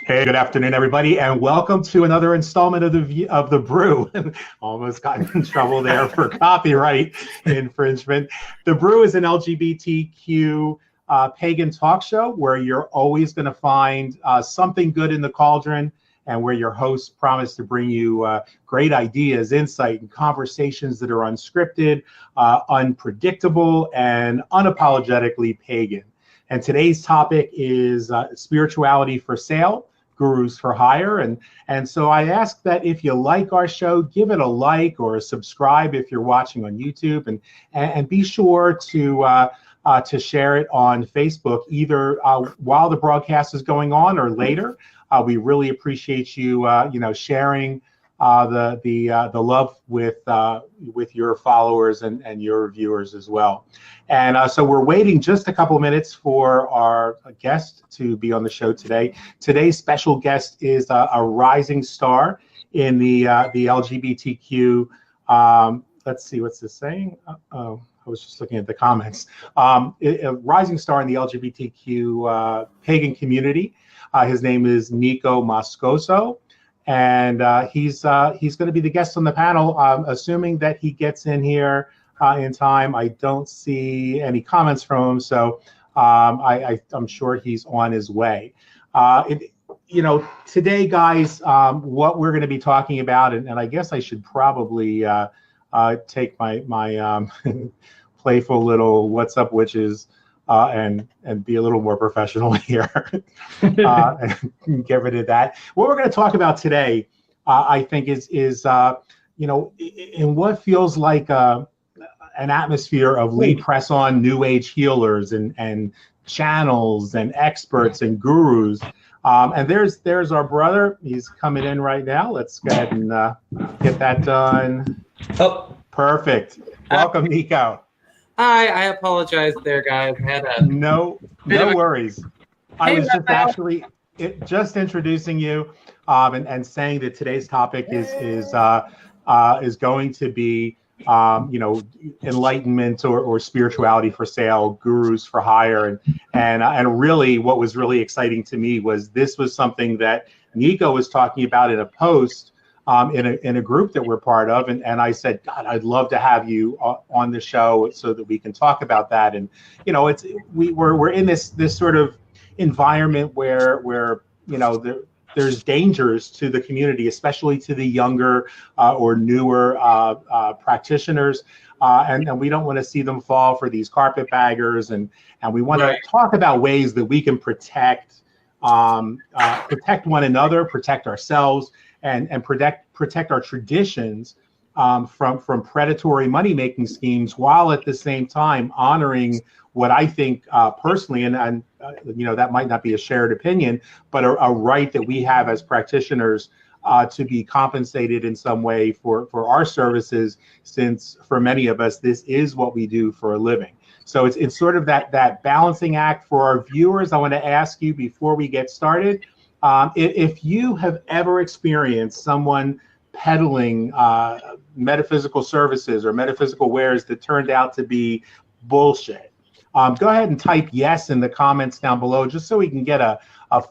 Hey, good afternoon, everybody, and welcome to another installment of the BREW. Almost got in trouble there for copyright infringement. The BREW is an LGBTQ pagan talk show where you're always going to find something good in the cauldron, and where your hosts promise to bring you great ideas, insight, and conversations that are unscripted, unpredictable, and unapologetically pagan. And today's topic is spirituality for sale, gurus for hire. And so I ask that if you like our show, give it a like or a subscribe if you're watching on YouTube, and be sure to share it on Facebook, either while the broadcast is going on or later. We really appreciate you sharing the love with your followers and your viewers as well. And so we're waiting just a couple minutes for our guest to be on the show today. Today's special guest is a rising star in the LGBTQ. Let's see, what's this saying? Oh, I was just looking at the comments. A rising star in the LGBTQ pagan community. His name is Nico Moscoso. And he's going to be the guest on the panel, assuming that he gets in here in time. I don't see any comments from him, so I'm sure he's on his way. Today, guys, what we're going to be talking about, and I guess I should probably take my playful little "What's up, witches?" and be a little more professional here and get rid of that. What we're going to talk about today, I think, is in what feels like an atmosphere of lead press on new age healers and channels and experts and gurus. And there's our brother. He's coming in right now. Let's go ahead and get that done. Oh, perfect. Welcome, Nico. Hi, I apologize there, guys. I had a no worries. I was just actually introducing you and saying that today's topic is going to be enlightenment or spirituality for sale, gurus for hire, and really what was really exciting to me was this was something that Nico was talking about in a post. In a group that we're part of, and I said, God, I'd love to have you on the show so that we can talk about that. And we're in this sort of environment where there's dangers to the community, especially to the younger or newer practitioners, and we don't want to see them fall for these carpetbaggers, and we want to talk about ways that we can protect one another, protect ourselves, and protect our traditions from predatory money-making schemes, while at the same time honoring what I think personally, and that might not be a shared opinion, but a right that we have as practitioners to be compensated in some way for our services, since for many of us this is what we do for a living. So it's sort of that balancing act. For our viewers, I want to ask you before we get started, if you have ever experienced someone peddling metaphysical services or metaphysical wares that turned out to be bullshit, go ahead and type yes in the comments down below, just so we can get a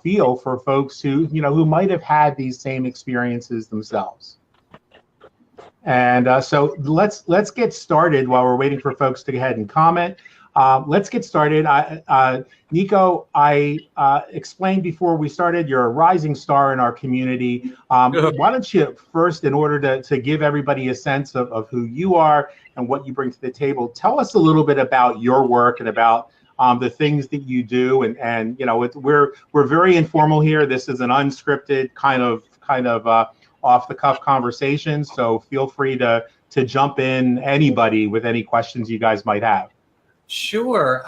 feel for folks who might have had these same experiences themselves. And so let's get started while we're waiting for folks to go ahead and comment. Let's get started. Nico, I explained before we started, you're a rising star in our community. Why don't you first, in order to give everybody a sense of who you are and what you bring to the table, tell us a little bit about your work and about the things that you do. And you know, we're very informal here. This is an unscripted kind of off the cuff conversation. So feel free to jump in, anybody with any questions you guys might have. Sure.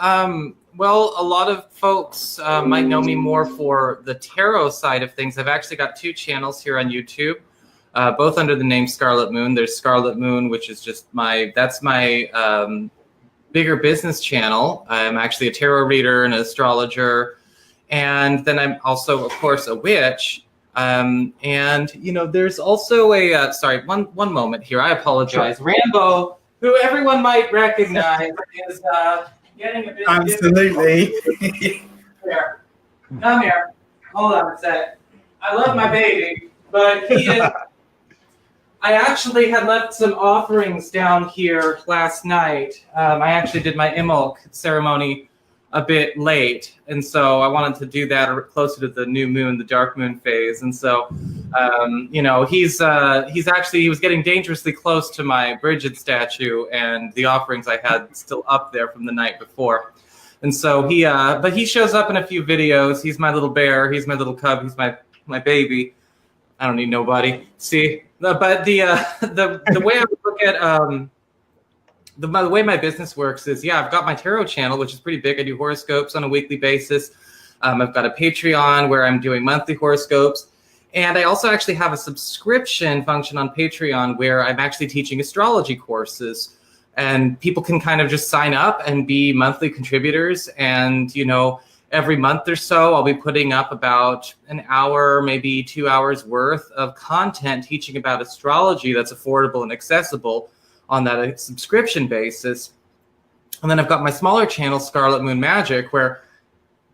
Well, a lot of folks might know me more for the tarot side of things. I've actually got 2 channels here on YouTube, both under the name Scarlet Moon. There's Scarlet Moon, which is just my bigger business channel. I'm actually a tarot reader and an astrologer. And then I'm also, of course, a witch. And, you know, there's also a, sorry, one moment here. I apologize. Sure. Rambo, who everyone might recognize, is getting a bit absolutely. Here. Come here. Hold on a sec. I love my baby, but he is... I actually had left some offerings down here last night. I actually did my Imulk ceremony a bit late, and so I wanted to do that closer to the new moon, the dark moon phase. And so, you know, he was getting dangerously close to my Bridget statue and the offerings I had still up there from the night before. And so but he shows up in a few videos. He's my little bear. He's my little cub. He's my baby. I don't need nobody. See, but the way I would look at the way my business works is, yeah, I've got my tarot channel, which is pretty big. I do horoscopes on a weekly basis. I've got a Patreon where I'm doing monthly horoscopes. And I also actually have a subscription function on Patreon where I'm actually teaching astrology courses. And people can kind of just sign up and be monthly contributors. And, you know, every month or so, I'll be putting up about an hour, maybe 2 hours worth of content teaching about astrology that's affordable and accessible on that subscription basis. And then I've got my smaller channel, Scarlet Moon Magic, where,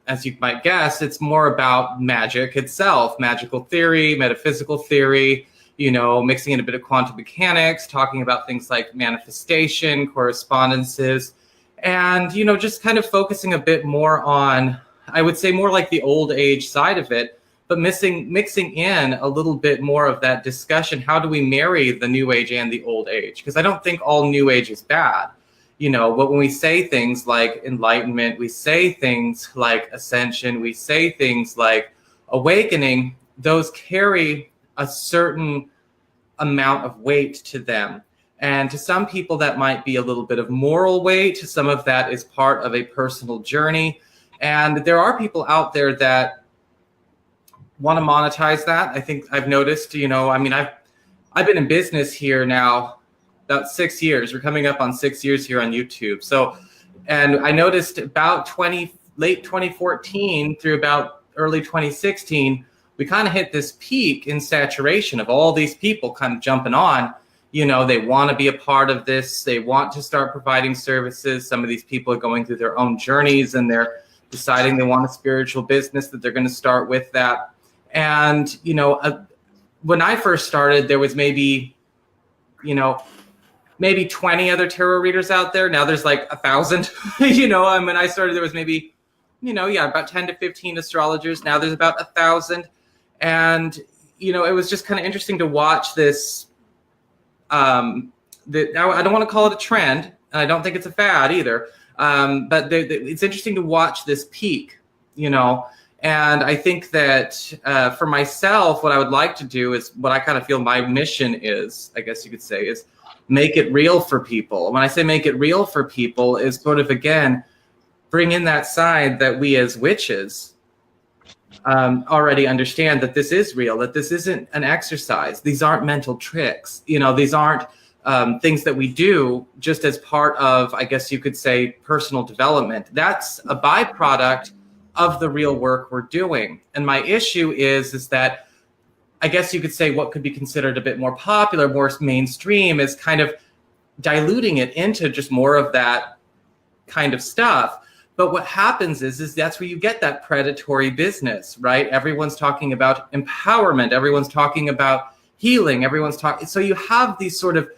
as you might guess, it's more about magic itself, magical theory, metaphysical theory, you know, mixing in a bit of quantum mechanics, talking about things like manifestation, correspondences, and, you know, just kind of focusing a bit more on, I would say, more like the old age side of it, but mixing in a little bit more of that discussion. How do we marry the new age and the old age? Because I don't think all new age is bad, you know, but when we say things like enlightenment, we say things like ascension, we say things like awakening, those carry a certain amount of weight to them. And to some people, that might be a little bit of moral weight. Some of that is part of a personal journey. And there are people out there that want to monetize that. I think I've noticed, you know, I mean, I've been in business here now about 6 years. We're coming up on 6 years here on YouTube. So, and I noticed about late 2014 through about early 2016, we kind of hit this peak in saturation of all these people kind of jumping on. You know, they want to be a part of this. They want to start providing services. Some of these people are going through their own journeys and they're deciding they want a spiritual business, that they're going to start with that. And, you know, when I first started, there was maybe 20 other tarot readers out there. Now there's like 1,000, you know, I mean, I started, there was maybe, you know, yeah, about 10 to 15 astrologers. Now there's about 1,000. And, you know, it was just kind of interesting to watch this. I don't want to call it a trend, and I don't think it's a fad either. But it's interesting to watch this peak, you know. And I think that for myself, what I would like to do is what I kind of feel my mission is, I guess you could say, is make it real for people. When I say make it real for people is sort of, again, bring in that side that we as witches already understand, that this is real, that this isn't an exercise. These aren't mental tricks. You know, these aren't things that we do just as part of, I guess you could say, personal development. That's a byproduct of the real work we're doing. And my issue is that, I guess you could say, what could be considered a bit more popular, more mainstream, is kind of diluting it into just more of that kind of stuff. But what happens is that's where you get that predatory business, right? Everyone's talking about empowerment. Everyone's talking about healing. Everyone's talking. So you have these sort of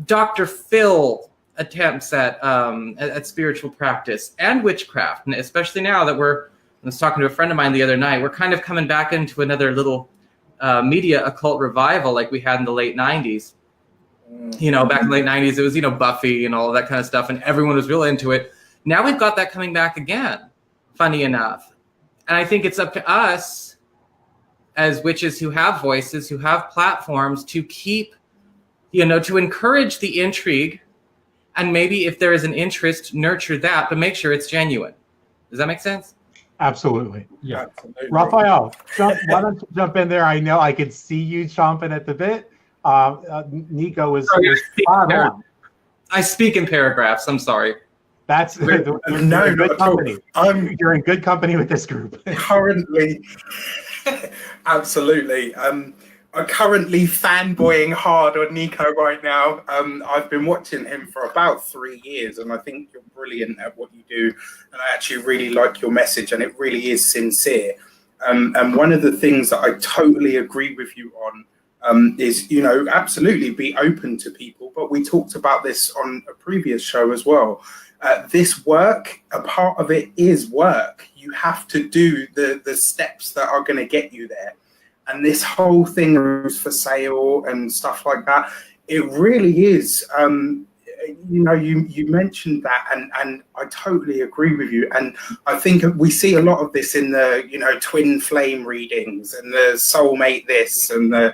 Dr. Phil attempts at spiritual practice and witchcraft, and especially now that I was talking to a friend of mine the other night, we're kind of coming back into another little media occult revival like we had in the late 90s. You know, back in the late 90s, it was, you know, Buffy and all of that kind of stuff, and everyone was real into it. Now we've got that coming back again, funny enough. And I think it's up to us as witches who have voices, who have platforms, to keep, you know, to encourage the intrigue, and maybe if there is an interest, nurture that, but make sure it's genuine. Does that make sense? Absolutely. Yeah. Absolutely. Raphael, why don't you jump in there? I know I could see you chomping at the bit. Nico was spot on. I speak in paragraphs. I'm sorry. That's no, good company. You're in good company with this group. Currently, absolutely. I'm currently fanboying hard on Nico right now. I've been watching him for about 3 years, and I think you're brilliant at what you do. And I actually really like your message, and it really is sincere. And one of the things that I totally agree with you on is, you know, absolutely be open to people. But we talked about this on a previous show as well. This work, a part of it is work. You have to do the steps that are going to get you there. And this whole thing is for sale and stuff like that. It really is. You know, you mentioned that, and I totally agree with you. And I think we see a lot of this in the, you know, twin flame readings and the soulmate this and the.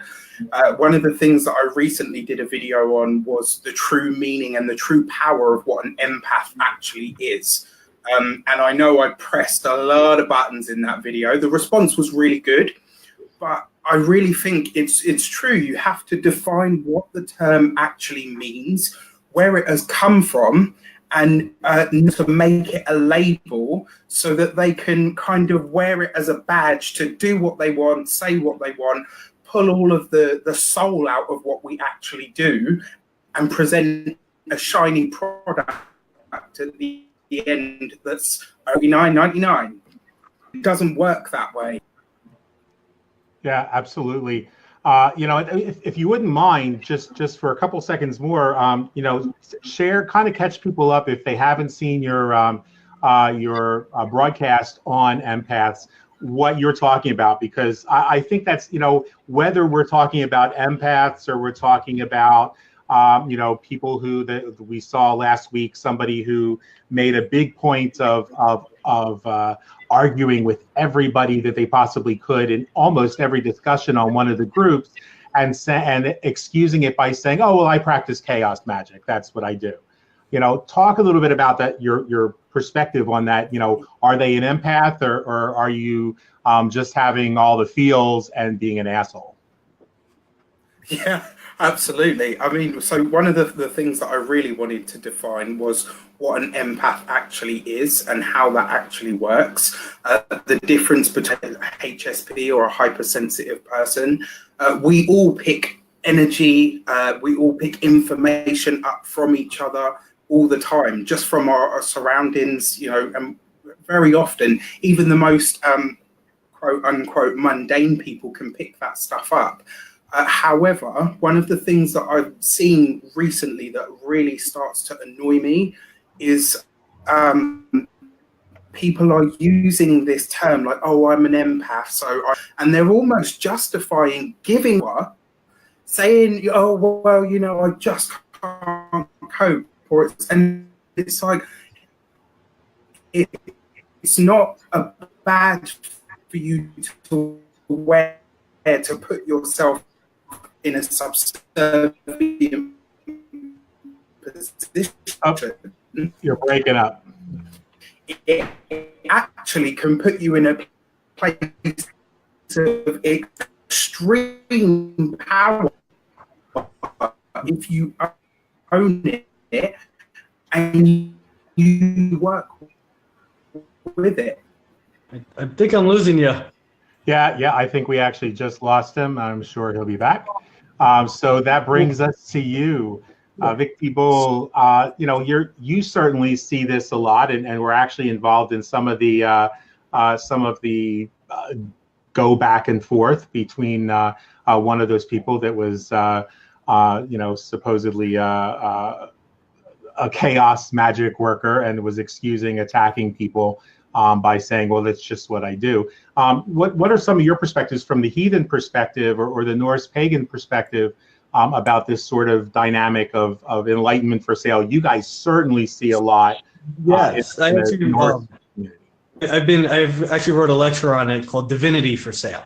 One of the things that I recently did a video on was the true meaning and the true power of what an empath actually is. And I know I pressed a lot of buttons in that video. The response was really good, but I really think it's true. You have to define what the term actually means, where it has come from, and to make it a label so that they can kind of wear it as a badge to do what they want, say what they want, pull all of the soul out of what we actually do, and present a shiny product at the end that's only $9.99. It doesn't work that way. Yeah, absolutely. You know, if you wouldn't mind, just for a couple seconds more, you know, share, kind of catch people up if they haven't seen your broadcast on empaths, what you're talking about, because I think that's, you know, whether we're talking about empaths or we're talking about, you know, people who we saw last week, somebody who made a big point of arguing with everybody that they possibly could in almost every discussion on one of the groups, and excusing it by saying, oh, well, I practice chaos magic. That's what I do. You know, talk a little bit about that, your perspective on that. You know, are they an empath, or are you just having all the feels and being an asshole? Yeah, absolutely. I mean, so one of the things that I really wanted to define was what an empath actually is and how that actually works. The difference between HSP or a hypersensitive person. We all pick energy, we all pick information up from each other all the time, just from our surroundings, you know, and very often even the most quote unquote mundane people can pick that stuff up. However, one of the things that I've seen recently that really starts to annoy me is people are using this term like, oh, I'm an empath, and they're almost justifying giving her, saying, oh, well, you know, I just can't cope, and it's like, it's not a badge for you to wear to put yourself in a subservient position. Oh, you're breaking up. It actually can put you in a place of extreme power if you own it and you work with it. I think I'm losing you. Yeah, I think we actually just lost him. I'm sure he'll be back. So that brings us to you, Vicky Bull. You know, you certainly see this a lot, and we're actually involved in some of the go back and forth between one of those people that was, you know, supposedly a chaos magic worker and was excusing attacking people by saying, well, that's just what I do. What are some of your perspectives from the heathen perspective or the Norse pagan perspective about this sort of dynamic of enlightenment for sale? You guys certainly see a lot. Yes, I've actually wrote a lecture on it called Divinity for Sale.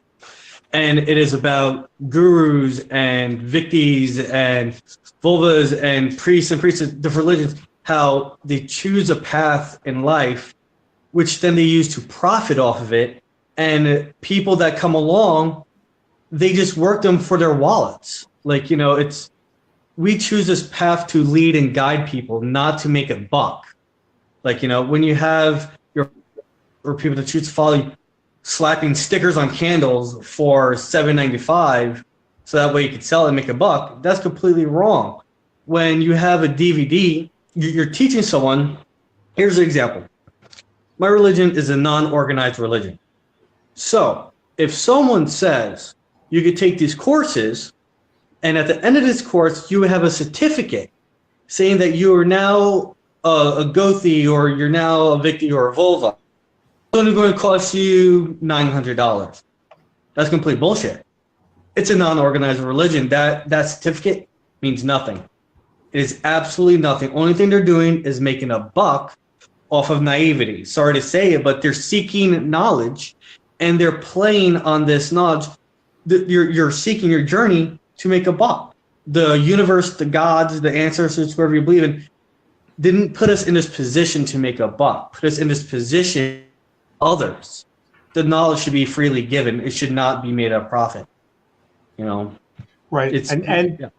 And it is about gurus and victis and vulvas and priests of different religions, how they choose a path in life, which then they use to profit off of it. And people that come along, they just work them for their wallets. Like, we choose this path to lead and guide people, not to make a buck. Like, when you have or people that choose to follow you, slapping stickers on candles for $7.95 so that way you could sell it and make a buck, that's completely wrong. When you have a DVD, you're teaching someone. Here's an example. My religion is a non-organized religion. So if someone says you could take these courses, and at the end of this course, you would have a certificate saying that you are now a Gothi, or you're now a Victi or a Vulva, it's only going to cost you $900. That's complete bullshit. It's a non-organized religion. That certificate means nothing. It is absolutely nothing. Only thing they're doing is making a buck off of naivety. Sorry to say it, but they're seeking knowledge, and they're playing on this knowledge. You're seeking your journey to make a buck. The universe, the gods, the ancestors, whoever you believe in, didn't put us in this position to make a buck. Put us in this position others. The knowledge should be freely given. It should not be made a profit. Right. Yeah.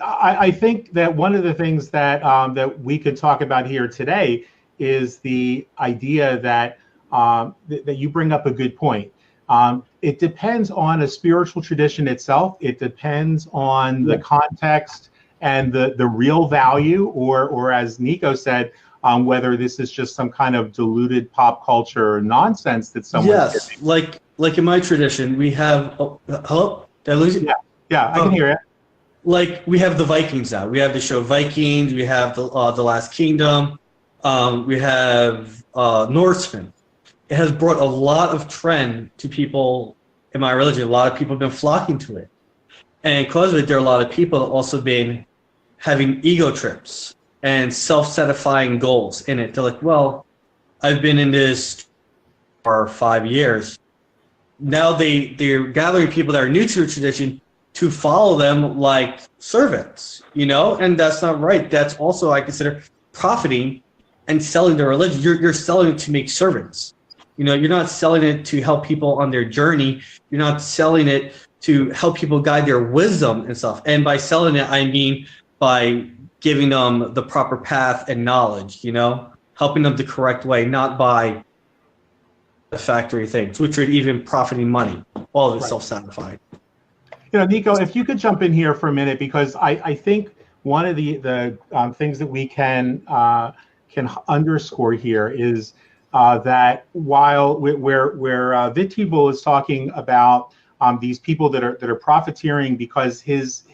I think that one of the things that that we could talk about here today is the idea that that you bring up a good point. It depends on a spiritual tradition itself. It depends on the context and the real value, or as Nico said, whether this is just some kind of diluted pop culture nonsense that someone. Yes, like in my tradition, we have. Hello, did I lose you? Yeah, I can hear it. Like we have the Vikings now. We have the show Vikings. We have the Last Kingdom. We have Norsemen. It has brought a lot of trend to people in my religion. A lot of people have been flocking to it, and because of it, there are a lot of people that also been having ego trips and self-satisfying goals in it. They're like, well, I've been in this for 5 years. Now they're gathering people that are new to the tradition to follow them like servants, and that's not right. That's also, I consider, profiting and selling their religion. You're selling it to make servants. You're not selling it to help people on their journey. You're not selling it to help people guide their wisdom and stuff. And by selling it, I mean by giving them the proper path and knowledge, helping them the correct way, not by the factory things, which are even profiting money, all of it self-satisfied. Nico, if you could jump in here for a minute, because I think one of the things that we can underscore here is that while where Vitibul is talking about these people that are profiteering because his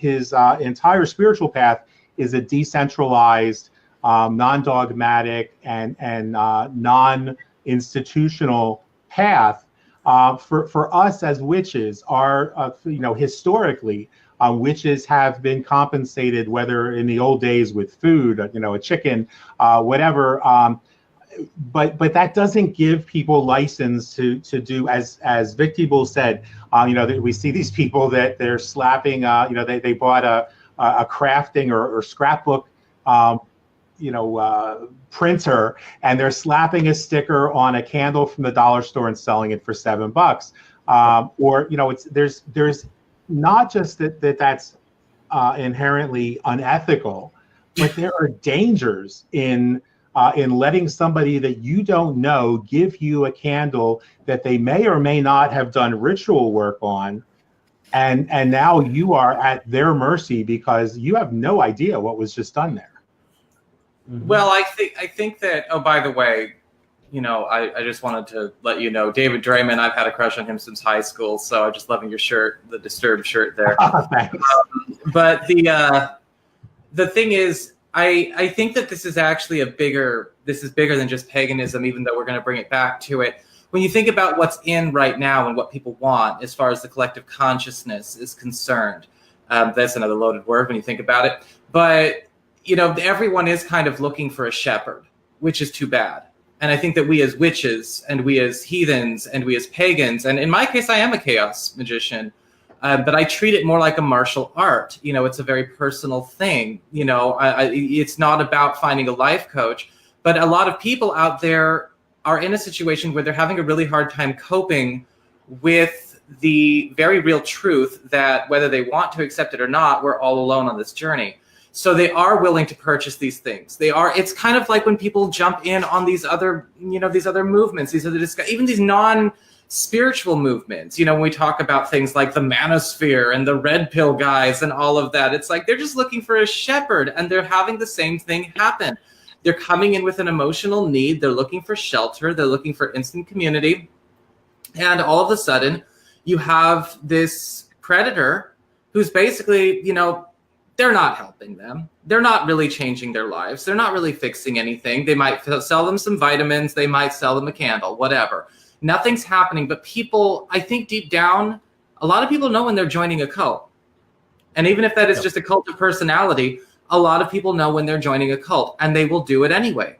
entire spiritual path is a decentralized, non-dogmatic, and non-institutional path. For us as witches, are historically, witches have been compensated, whether in the old days with food, a chicken, whatever. But that doesn't give people license to do, as Victibul said. That we see these people that they're slapping. They bought a crafting or scrapbook, printer, and they're slapping a sticker on a candle from the dollar store and selling it for $7. There's not just that's inherently unethical, but there are dangers in letting somebody that you don't know give you a candle that they may or may not have done ritual work on, and now you are at their mercy because you have no idea what was just done there. Mm-hmm. Well, I think that. Oh, by the way, I just wanted to let you know, David Draymond. I've had a crush on him since high school, so I'm just loving your shirt, the Disturbed shirt there. Thanks. But the thing is, I think that this is actually bigger than just paganism, even though we're going to bring it back to it. When you think about what's in right now and what people want as far as the collective consciousness is concerned, that's another loaded word when you think about it. But, everyone is kind of looking for a shepherd, which is too bad. And I think that we as witches and we as heathens and we as pagans, and in my case, I am a chaos magician, but I treat it more like a martial art. It's a very personal thing. It's not about finding a life coach, but a lot of people out there are in a situation where they're having a really hard time coping with the very real truth that whether they want to accept it or not, we're all alone on this journey. So they are willing to purchase these things. It's kind of like when people jump in on these other movements, even these non-spiritual movements, when we talk about things like the manosphere and the red pill guys and all of that, it's like they're just looking for a shepherd and they're having the same thing happen. They're coming in with an emotional need. They're looking for shelter. They're looking for instant community. And all of a sudden, you have this predator who's basically, they're not helping them. They're not really changing their lives. They're not really fixing anything. They might sell them some vitamins. They might sell them a candle, whatever. Nothing's happening. But people, I think deep down, a lot of people know when they're joining a cult. And even if that is just a cult of personality, a lot of people know when they're joining a cult, and they will do it anyway.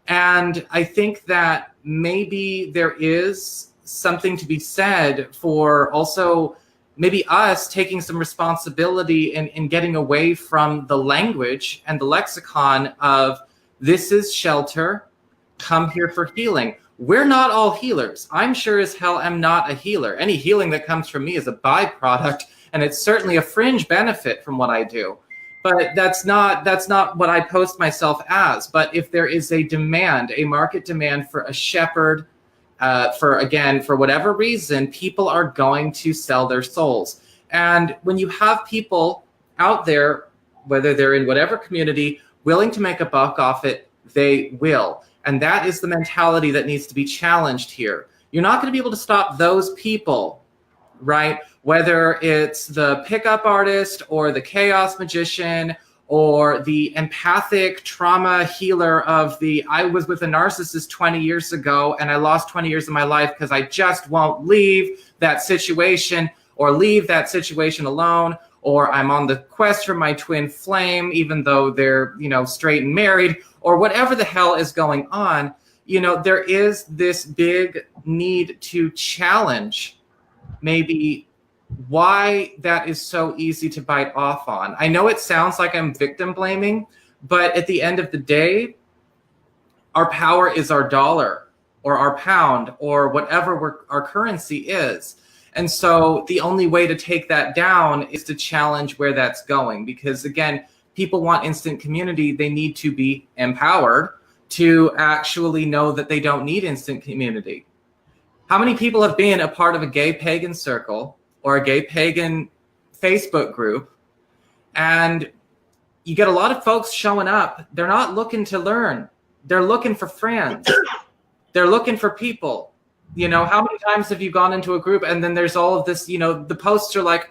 And I think that maybe there is something to be said for also maybe us taking some responsibility in getting away from the language and the lexicon of this is shelter, come here for healing. We're not all healers. I'm sure as hell am not a healer. Any healing that comes from me is a byproduct, and it's certainly a fringe benefit from what I do. But that's not what I post myself as. But if there is a demand, a market demand for a shepherd, for whatever reason, people are going to sell their souls. And when you have people out there, whether they're in whatever community, willing to make a buck off it, they will. And that is the mentality that needs to be challenged here. You're not going to be able to stop those people, right? Whether it's the pickup artist or the chaos magician or the empathic trauma healer of I was with a narcissist 20 years ago and I lost 20 years of my life because I just won't leave that situation or leave that situation alone, or I'm on the quest for my twin flame even though they're, straight and married, or whatever the hell is going on. There is this big need to challenge maybe why that is so easy to bite off on. I know it sounds like I'm victim blaming, but at the end of the day, our power is our dollar or our pound or whatever our currency is. And so the only way to take that down is to challenge where that's going. Because again, people want instant community. They need to be empowered to actually know that they don't need instant community. How many people have been a part of a gay pagan circle or a gay pagan Facebook group, and you get a lot of folks showing up? They're not looking to learn. They're looking for friends. They're looking for people. How many times have you gone into a group and then there's all of this, the posts are like,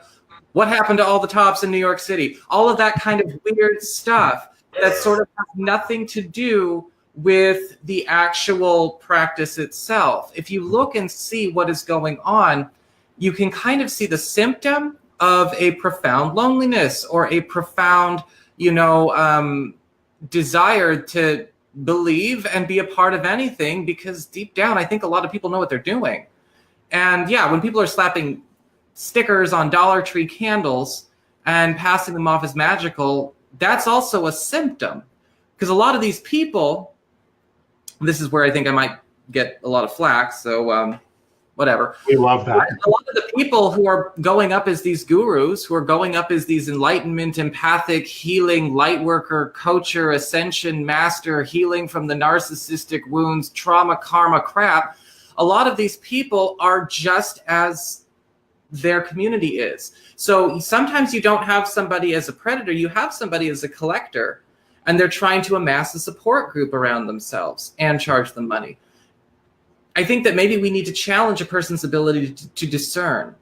what happened to all the tops in New York City? All of that kind of weird stuff that sort of has nothing to do with the actual practice itself. If you look and see what is going on, you can kind of see the symptom of a profound loneliness or a profound, desire to believe and be a part of anything, because deep down, I think a lot of people know what they're doing. And yeah, when people are slapping stickers on Dollar Tree candles and passing them off as magical, that's also a symptom. Because a lot of these people, this is where I think I might get a lot of flack, so whatever. We love that. A lot of the people who are going up as these gurus, who are going up as these enlightenment, empathic, healing, light worker, coacher, ascension, master, healing from the narcissistic wounds, trauma, karma, crap, a lot of these people are just as their community is. So sometimes you don't have somebody as a predator, you have somebody as a collector, and they're trying to amass a support group around themselves and charge them money. I think that maybe we need to challenge a person's ability to discern.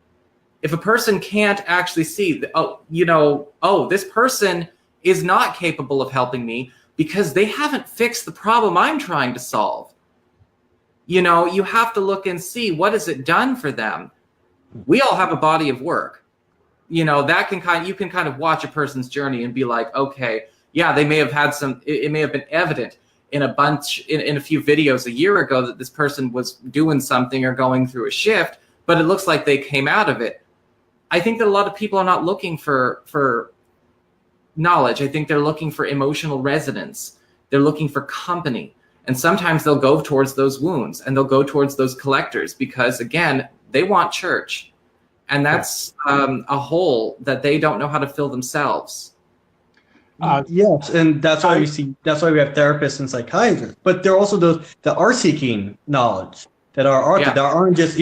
If a person can't actually see, this person is not capable of helping me because they haven't fixed the problem I'm trying to solve. You know, you have to look and see what has it done for them. We all have a body of work. You know, that you can kind of watch a person's journey and be like, okay, yeah, they may have had it may have been evident in a few videos a year ago that this person was doing something or going through a shift, but it looks like they came out of it. I think that a lot of people are not looking for knowledge. I think they're looking for emotional resonance. They're looking for company. And sometimes they'll go towards those wounds and they'll go towards those collectors because, again, they want church. And that's a hole that they don't know how to fill themselves. Yes, and that's why that's why we have therapists and psychiatrists. But there are also those that are seeking knowledge, that aren't just,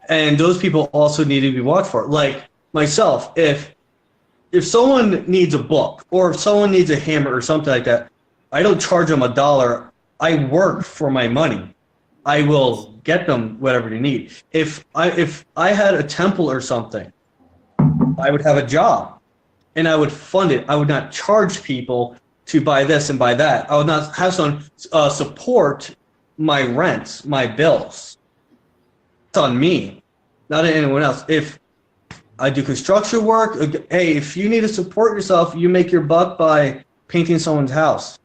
and those people also need to be watched for. Like myself, if someone needs a book or if someone needs a hammer or something like that, I don't charge them $1. I work for my money. I will get them whatever they need. If I had a temple or something, I would have a job. And I would fund it. I would not charge people to buy this and buy that. I would not have someone support my rents, my bills. It's on me, not on anyone else. If I do construction work, hey, if you need to support yourself, you make your buck by painting someone's house.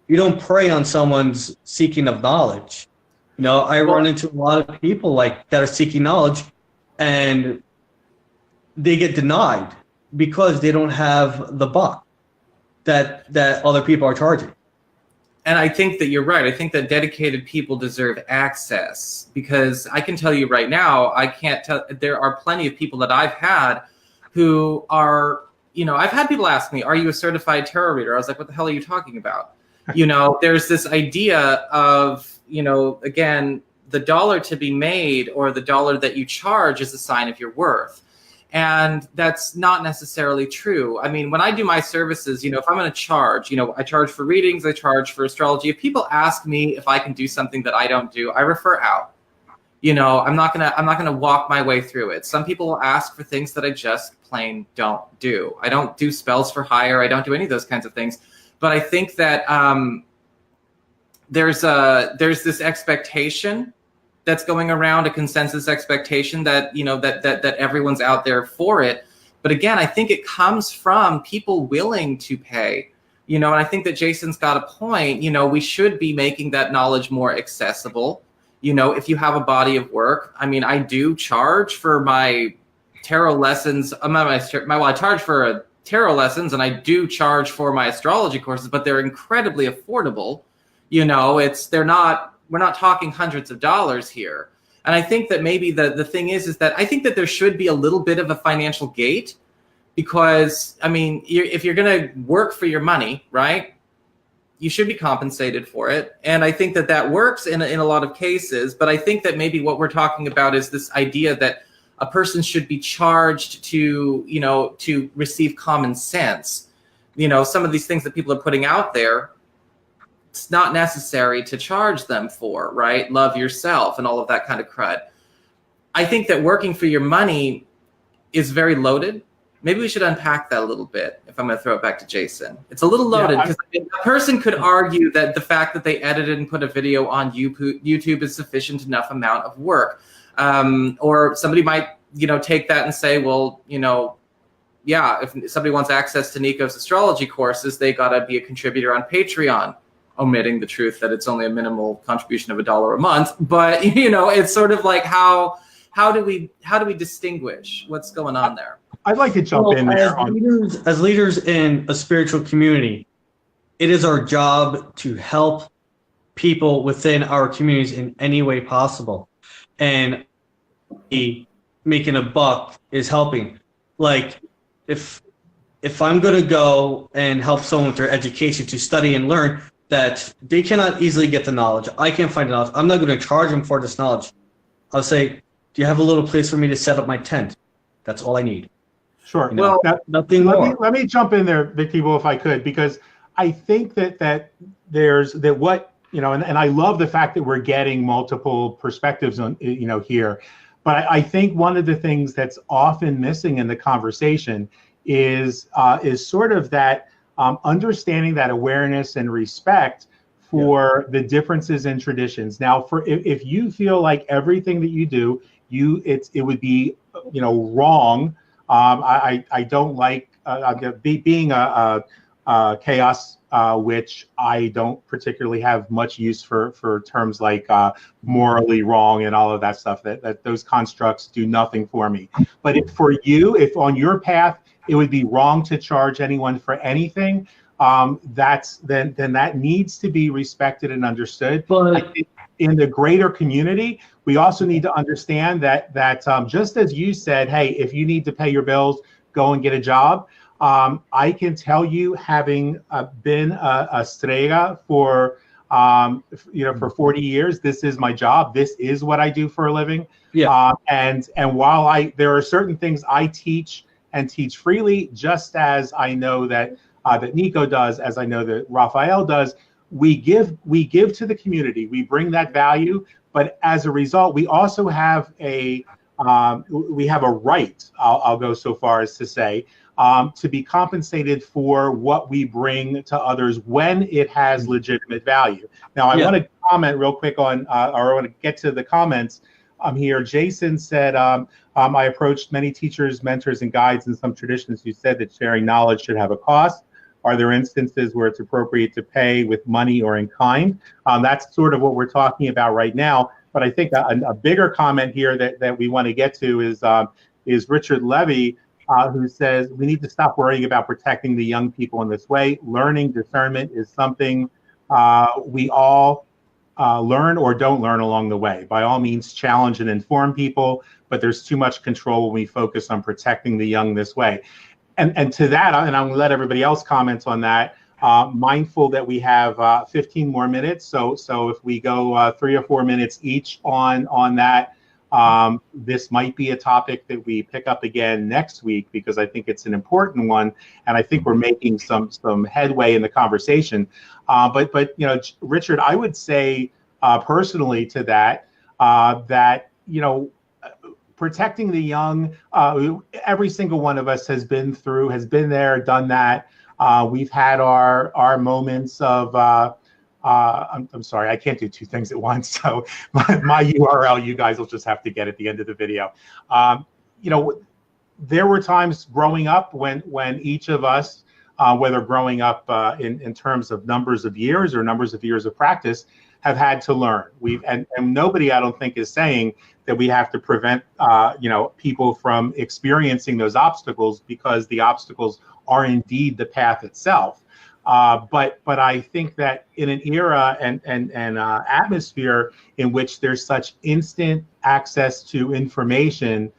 You don't prey on someone's seeking of knowledge. You know, I run into a lot of people like that are seeking knowledge, and they get denied because they don't have the buck that other people are charging. And I think that you're right. I think that dedicated people deserve access, because I can tell you right now, there are plenty of people that I've had who are, you know, I've had people ask me, are you a certified tarot reader? I was like, what the hell are you talking about? You know, there's this idea of, you know, again, the dollar to be made or the dollar that you charge is a sign of your worth. And that's not necessarily true. I mean, when I do my services, you know, if I'm going to charge, you know, I charge for readings, I charge for astrology. If people ask me if I can do something that I don't do, I refer out. You know, I'm not gonna walk my way through it. Some people will ask for things that I just plain don't do. I don't do spells for hire. I don't do any of those kinds of things. But I think that there's this expectation that's going around, a consensus expectation that, you know, that everyone's out there for it. But again, I think it comes from people willing to pay, you know, and I think that Jason's got a point. You know, we should be making that knowledge more accessible. You know, if you have a body of work, I mean, I do charge for my tarot lessons. I charge for tarot lessons, and I do charge for my astrology courses, but they're incredibly affordable. You know, we're not talking hundreds of dollars here. And I think that maybe the thing is that I think that there should be a little bit of a financial gate, because, I mean, if you're going to work for your money, right, you should be compensated for it. And I think that works in a lot of cases. But I think that maybe what we're talking about is this idea that a person should be charged to, you know, to receive common sense. You know, some of these things that people are putting out there, it's not necessary to charge them for, right? Love yourself and all of that kind of crud. I think that working for your money is very loaded. Maybe we should unpack that a little bit if I'm going to throw it back to Jason. It's a little loaded because a person could argue that the fact that they edited and put a video on YouTube is sufficient enough amount of work. Or somebody might, you know, take that and say, well, you know, yeah, if somebody wants access to Nico's astrology courses, they got to be a contributor on Patreon. Omitting the truth that it's only a minimal contribution of $1 a month, but you know, it's sort of like how do we distinguish what's going on there? I'd like to jump in there. As leaders in a spiritual community, it is our job to help people within our communities in any way possible, and making a buck is helping. Like if I'm going to go and help someone with their education to study and learn, that they cannot easily get the knowledge, I can't find the knowledge, I'm not going to charge them for this knowledge. I'll say, do you have a little place for me to set up my tent? That's all I need. Sure. You know, well, nothing more. Let me jump in there, Vicky, if I could, because I think that there's that what, you know, and I love the fact that we're getting multiple perspectives on, you know, here. But I think one of the things that's often missing in the conversation is sort of that understanding, that awareness and respect for the differences in traditions. Now, if you feel like everything that you do, it would be wrong. I don't like being a chaos, which I don't particularly have much use for terms like morally wrong and all of that stuff. That those constructs do nothing for me. But if on your path it would be wrong to charge anyone for anything, then that needs to be respected and understood. But I think in the greater community, we also need to understand that just as you said, hey, if you need to pay your bills, go and get a job. I can tell you, having been a strega for 40 years, this is my job. This is what I do for a living. Yeah. And while there are certain things I teach and teach freely, just as I know that Nico does, as I know that Raphael does, we give to the community. We bring that value, but as a result, we also have a right. I'll go so far as to say to be compensated for what we bring to others when it has legitimate value. Now, I want to comment real quick on, or I want to get to the comments here. Jason said, I approached many teachers, mentors, and guides in some traditions who said that sharing knowledge should have a cost. Are there instances where it's appropriate to pay with money or in kind? That's sort of what we're talking about right now. But I think a bigger comment here that we want to get to is Richard Levy, who says we need to stop worrying about protecting the young people in this way. Learning discernment is something we all learn or don't learn along the way. By all means, challenge and inform people, but there's too much control when we focus on protecting the young this way. And to that, and I'm gonna let everybody else comment on that, mindful that we have 15 more minutes. So if we go 3 or 4 minutes each on that, this might be a topic that we pick up again next week, because I think it's an important one, and I think we're making some headway in the conversation. But Richard, I would say personally to that protecting the young, every single one of us has been there, done that. We've had our moments of I'm sorry, I can't do two things at once. So my URL, you guys will just have to get at the end of the video. There were times growing up when each of us, whether growing up in terms of numbers of years or numbers of years of practice, have had to learn. And nobody, I don't think, is saying that we have to prevent people from experiencing those obstacles, because the obstacles are indeed the path itself. But I think that in an era and atmosphere in which there's such instant access to information,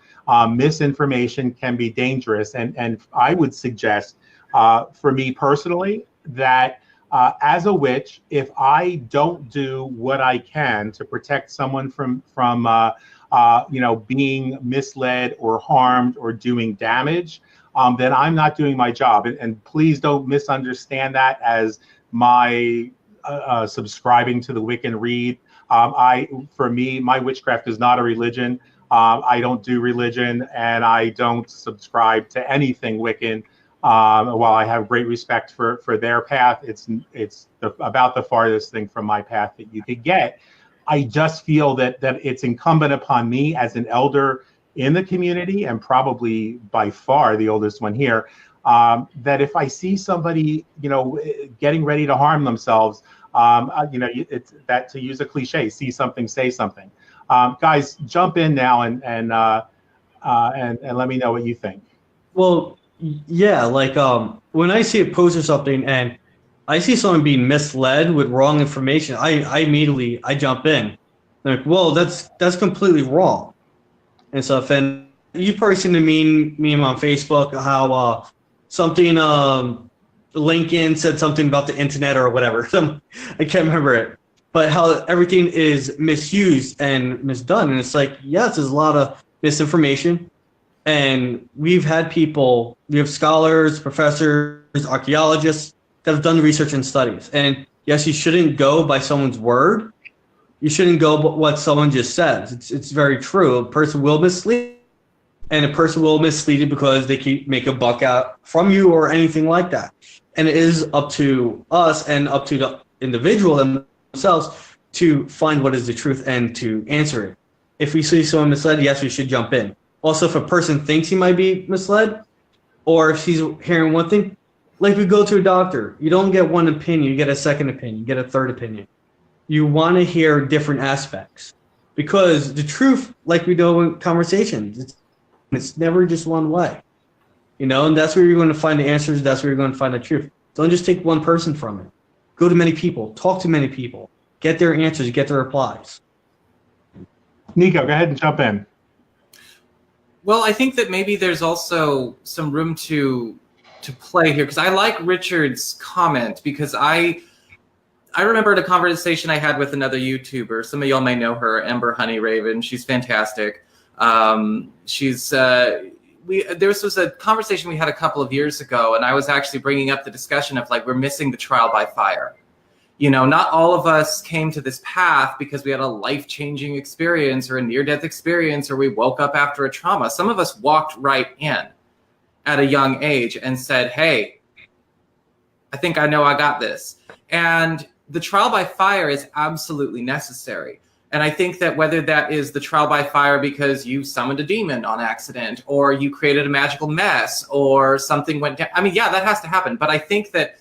misinformation can be dangerous. And I would suggest, for me personally, that as a witch, if I don't do what I can to protect someone from being misled or harmed or doing damage, then I'm not doing my job. And please don't misunderstand that as my subscribing to the Wiccan Read. For me, my witchcraft is not a religion. I don't do religion, and I don't subscribe to anything Wiccan. While I have great respect for their path, it's about the farthest thing from my path that you could get. I just feel that it's incumbent upon me as an elder in the community, and probably by far the oldest one here, that if I see somebody, getting ready to harm themselves, it's that, to use a cliche, see something, say something. Guys, jump in now and let me know what you think. Well, yeah, when I see a post or something and I see someone being misled with wrong information, I immediately jump in. Like, well, that's completely wrong and stuff. And you've probably seen the meme on Facebook how something Lincoln said something about the internet or whatever. I can't remember it, but how everything is misused and misdone. And it's like, yes, there's a lot of misinformation. And we have scholars, professors, archaeologists that have done research and studies. And yes, you shouldn't go by someone's word. You shouldn't go by what someone just says. It's very true. A person will mislead. And a person will mislead you because they keep make a buck out from you or anything like that. And it is up to us and up to the individual themselves to find what is the truth and to answer it. If we see someone misled, yes, we should jump in. Also, if a person thinks he might be misled, or if he's hearing one thing, like we go to a doctor, you don't get one opinion, you get a second opinion, you get a third opinion. You want to hear different aspects. Because the truth, like we know in conversations, it's never just one way. You know, and that's where you're going to find the answers, that's where you're going to find the truth. Don't just take one person from it. Go to many people, talk to many people, get their answers, get their replies. Nico, go ahead and jump in. Well, I think that maybe there's also some room to play here, because I like Richard's comment, because I remembered a conversation I had with another YouTuber. Some of y'all may know her, Ember Honeyraven. She's fantastic. This was a conversation we had a couple of years ago, and I was actually bringing up the discussion of, like, we're missing the trial by fire. You know, not all of us came to this path because we had a life-changing experience or a near-death experience, or we woke up after a trauma. Some of us walked right in at a young age and said, hey, I think I know I got this. And the trial by fire is absolutely necessary. And I think that whether that is the trial by fire because you summoned a demon on accident, or you created a magical mess, or something went down. I mean, yeah, that has to happen. But I think that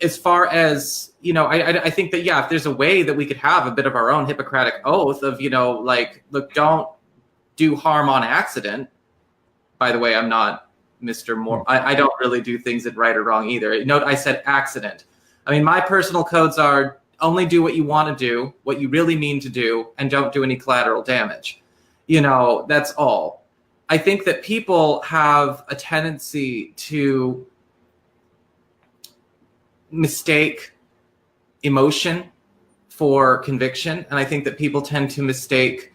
as far as, you know, I think that, yeah, if there's a way that we could have a bit of our own Hippocratic oath of, you know, like, look, don't do harm on accident. By the way, I'm not Mr. Moore. I don't really do things that right or wrong either. Note, I said accident. I mean, my personal codes are only do what you want to do, what you really mean to do, and don't do any collateral damage. You know, that's all. I think that people have a tendency to mistake emotion for conviction. And I think that people tend to mistake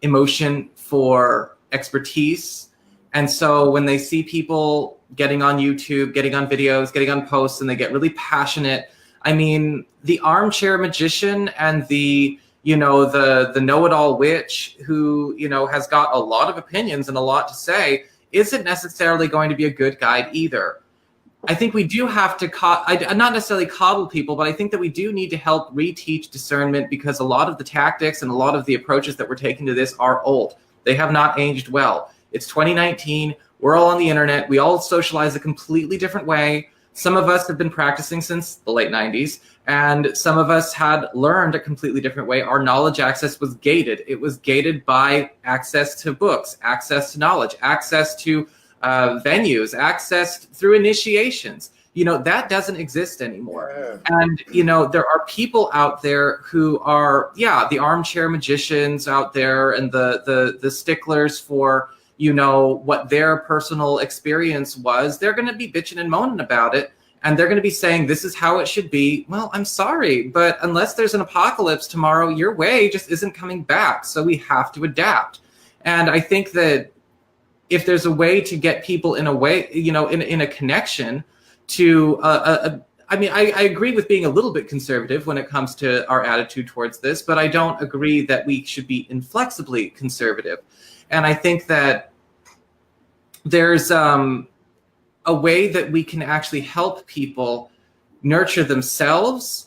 emotion for expertise. And so when they see people getting on YouTube, getting on videos, getting on posts, and they get really passionate, I mean, the armchair magician and the, you know, the know-it-all witch who, you know, has got a lot of opinions and a lot to say isn't necessarily going to be a good guide either. I think we do have to, not necessarily coddle people, but I think that we do need to help reteach discernment, because a lot of the tactics and a lot of the approaches that we're taking to this are old. They have not aged well. It's 2019. We're all on the internet. We all socialize a completely different way. Some of us have been practicing since the late 90s, and some of us had learned a completely different way. Our knowledge access was gated. It was gated by access to books, access to knowledge, access to venues, access through initiations. You know, that doesn't exist anymore. Yeah. And, you know, there are people out there who are, yeah, the armchair magicians out there and the sticklers for, you know, what their personal experience was. They're going to be bitching and moaning about it. And they're going to be saying, this is how it should be. Well, I'm sorry, but unless there's an apocalypse tomorrow, your way just isn't coming back. So we have to adapt. And I think that if there's a way to get people in a way, you know, in a connection to, I mean, I agree with being a little bit conservative when it comes to our attitude towards this, but I don't agree that we should be inflexibly conservative. And I think that there's a way that we can actually help people nurture themselves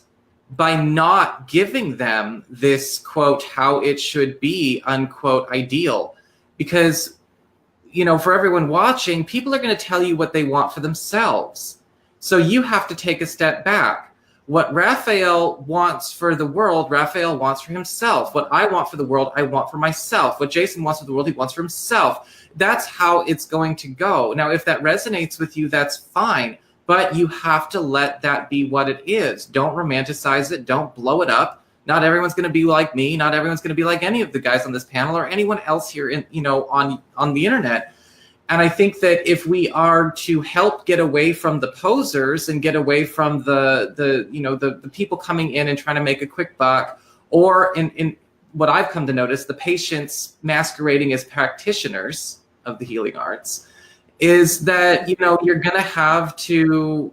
by not giving them this, quote, how it should be, unquote, ideal. Because, you know, for everyone watching, people are going to tell you what they want for themselves. So you have to take a step back. What Raphael wants for the world, Raphael wants for himself. What I want for the world, I want for myself. What Jason wants for the world, he wants for himself. That's how it's going to go. Now, if that resonates with you, that's fine. But you have to let that be what it is. Don't romanticize it. Don't blow it up. Not everyone's going to be like me. Not everyone's going to be like any of the guys on this panel or anyone else here in, you know, on the internet. And I think that if we are to help get away from the posers and get away from the people coming in and trying to make a quick buck, or in what I've come to notice, the patients masquerading as practitioners of the healing arts, is that, you know, you're going to have to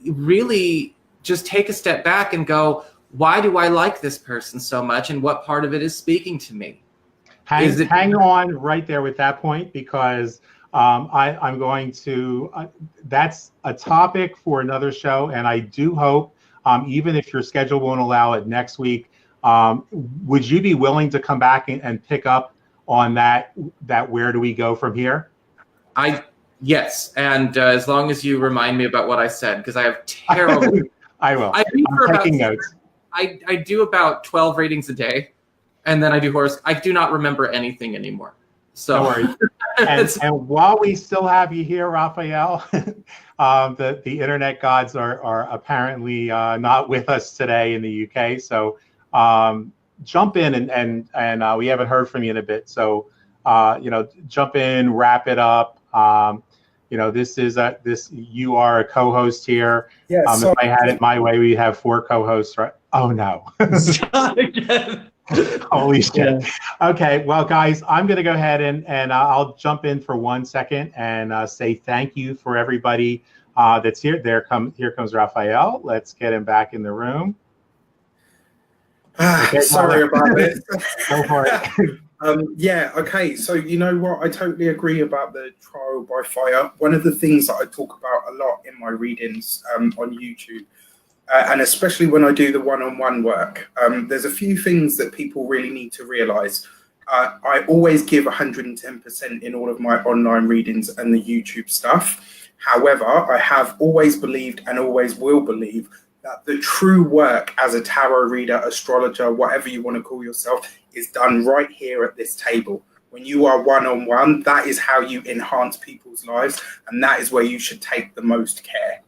really just take a step back and go, why do I like this person so much, and what part of it is speaking to me? Hang on right there with that point, because I'm going to, that's a topic for another show, and I do hope, even if your schedule won't allow it next week, would you be willing to come back and pick up on that where do we go from here? Yes, and as long as you remind me about what I said, because I have terrible. I will. I'm taking notes. I do about 12 readings a day, and then I do horoscopes. I do not remember anything anymore. So no worries. And while we still have you here, Raphael, the internet gods are apparently not with us today in the UK. So jump in and we haven't heard from you in a bit. So jump in, wrap it up. This is you are a co-host here. Yeah, if I had it my way, we have 4 co-hosts, right? Oh no. Holy shit. Yeah. Okay, well, guys, I'm going to go ahead and I'll jump in for 1 second and say thank you for everybody that's here. Here comes Raphael. Let's get him back in the room. Okay, sorry about this. Go for it. Yeah, okay, so you know what? I totally agree about the trial by fire. One of the things that I talk about a lot in my readings on YouTube, and especially when I do the one-on-one work, there's a few things that people really need to realize. I always give 110% in all of my online readings and the YouTube stuff. However, I have always believed and always will believe that the true work as a tarot reader, astrologer, whatever you want to call yourself, is done right here at this table. When you are one-on-one, that is how you enhance people's lives, and that is where you should take the most care.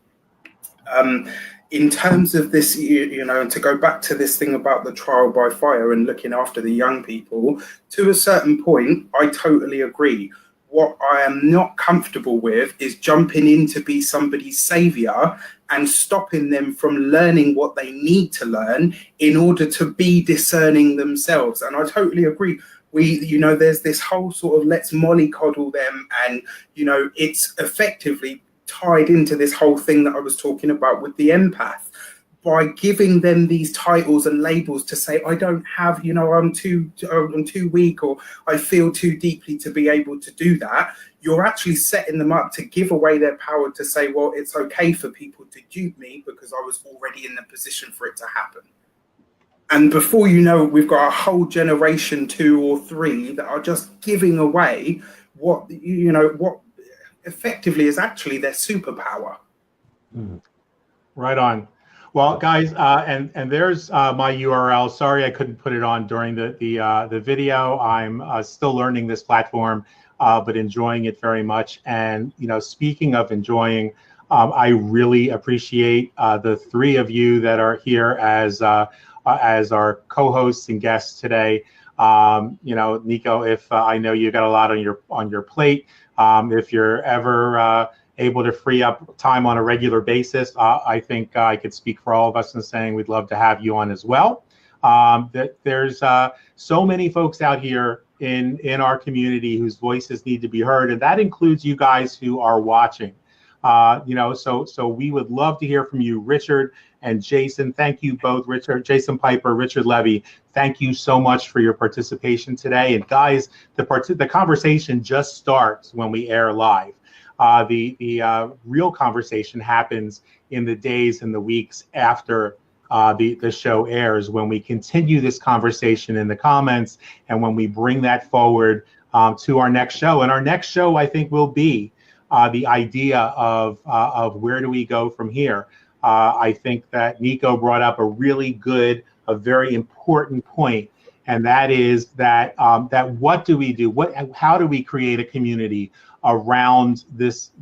In terms of this, and to go back to this thing about the trial by fire and looking after the young people, to a certain point, I totally agree. What I am not comfortable with is jumping in to be somebody's savior and stopping them from learning what they need to learn in order to be discerning themselves. And I totally agree. There's this whole sort of let's mollycoddle them, and, it's effectively tied into this whole thing that I was talking about with the empath. By giving them these titles and labels to say, I don't have, I'm too weak, or I feel too deeply to be able to do that, you're actually setting them up to give away their power to say, well, it's okay for people to dupe me because I was already in the position for it to happen. And before you know it, we've got a whole generation 2 or 3 that are just giving away what effectively is actually their superpower. Right on. Well, guys, and there's my URL. Sorry, I couldn't put it on during the video. I'm still learning this platform, but enjoying it very much. And speaking of enjoying, I really appreciate the 3 of you that are here as our co-hosts and guests today. Nico, if I know you got a lot on your plate, if you're ever able to free up time on a regular basis, I think I could speak for all of us in saying we'd love to have you on as well. That there's so many folks out here in our community whose voices need to be heard, and that includes you guys who are watching. So we would love to hear from you, Richard and Jason. Thank you both, Jason Piper, Richard Levy. Thank you so much for your participation today. And guys, the conversation just starts when we air live. The real conversation happens in the days and the weeks after the show airs, when we continue this conversation in the comments and when we bring that forward to our next show. And our next show, I think, will be the idea of where do we go from here. I think that Nico brought up a really good, a very important point, and that is that what do we do? How do we create a community around this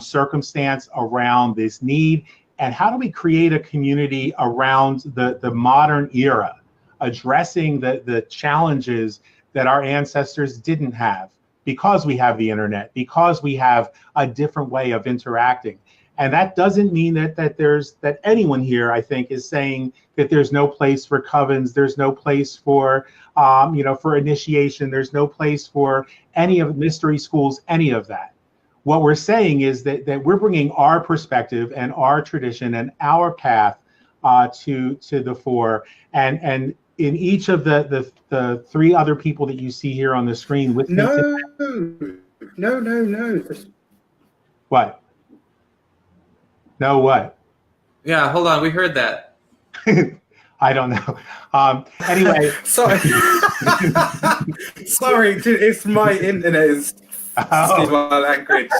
circumstance, around this need, and how do we create a community around the modern era, addressing the challenges that our ancestors didn't have because we have the internet, because we have a different way of interacting. And that doesn't mean that anyone here, I think, is saying that there's no place for covens, there's no place for for initiation, there's no place for any of mystery schools, any of that. What we're saying is that we're bringing our perspective and our tradition and our path to the fore, and in each of the three other people that you see here on the screen with me today. No. What? No, what? Yeah, hold on. We heard that. I don't know. Anyway. Sorry. Sorry, it's my internet is Oh. my language.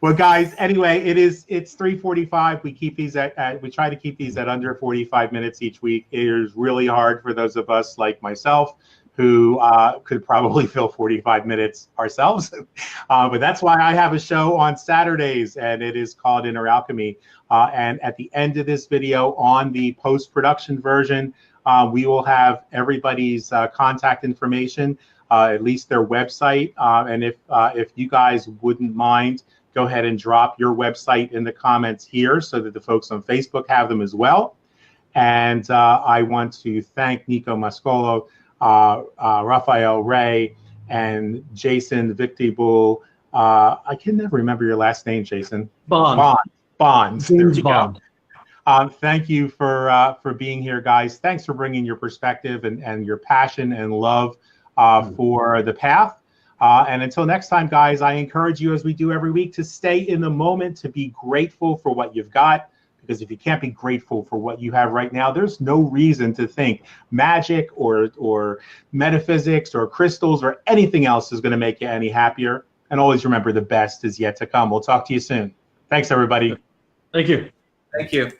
Well, guys, anyway, it's 3:45. We keep these we try to keep these at under 45 minutes each week. It is really hard for those of us like myself who could probably fill 45 minutes ourselves. But that's why I have a show on Saturdays, and it is called Inner Alchemy. And at the end of this video, on the post-production version, we will have everybody's contact information, at least their website. And if you guys wouldn't mind, go ahead and drop your website in the comments here so that the folks on Facebook have them as well. And I want to thank Nico Moscoso, Raphael Ray, and Jason Victibull. I can never remember your last name, Jason. Bond. There you Bond. go. Thank you for being here, guys. Thanks for bringing your perspective and your passion and love for the path. And until next time, guys, I encourage you, as we do every week, to stay in the moment, to be grateful for what you've got. Because if you can't be grateful for what you have right now, there's no reason to think magic or metaphysics or crystals or anything else is going to make you any happier. And always remember, the best is yet to come. We'll talk to you soon. Thanks, everybody. Thank you. Thank you.